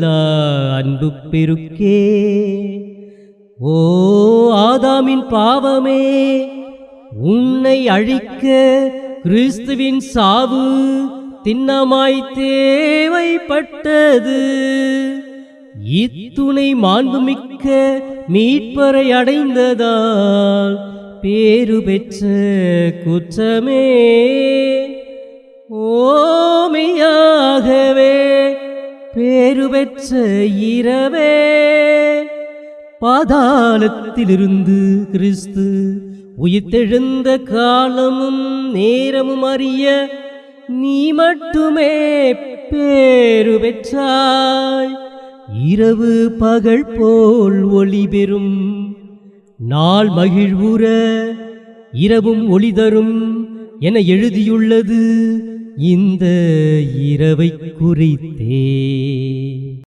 அன்பு பெருக்கே. ஓ ஆதாமின் பாவமே, உன்னை அழிக்க கிறிஸ்துவின் சாவு திண்ணமாய் தேவைப்பட்டது. இத்துணை மாண்புமிக்க மீட்பரை அடைந்ததால் பேரு பெற்ற குற்றமே. ஓமையாகவே பேரு பெற்ற இரவே, பாதாளத்திலிருந்து கிறிஸ்து உயிர்த்தெழுந்த காலமும் நேரமும் அறிய நீ மட்டுமே பேரு பெற்றாய். இரவு பகல் போல் ஒளி பெறும் நாள் மகிழ்வுற இரவும் ஒளி தரும் என எழுதியுள்ளது இந்த இரவை குறித்தே.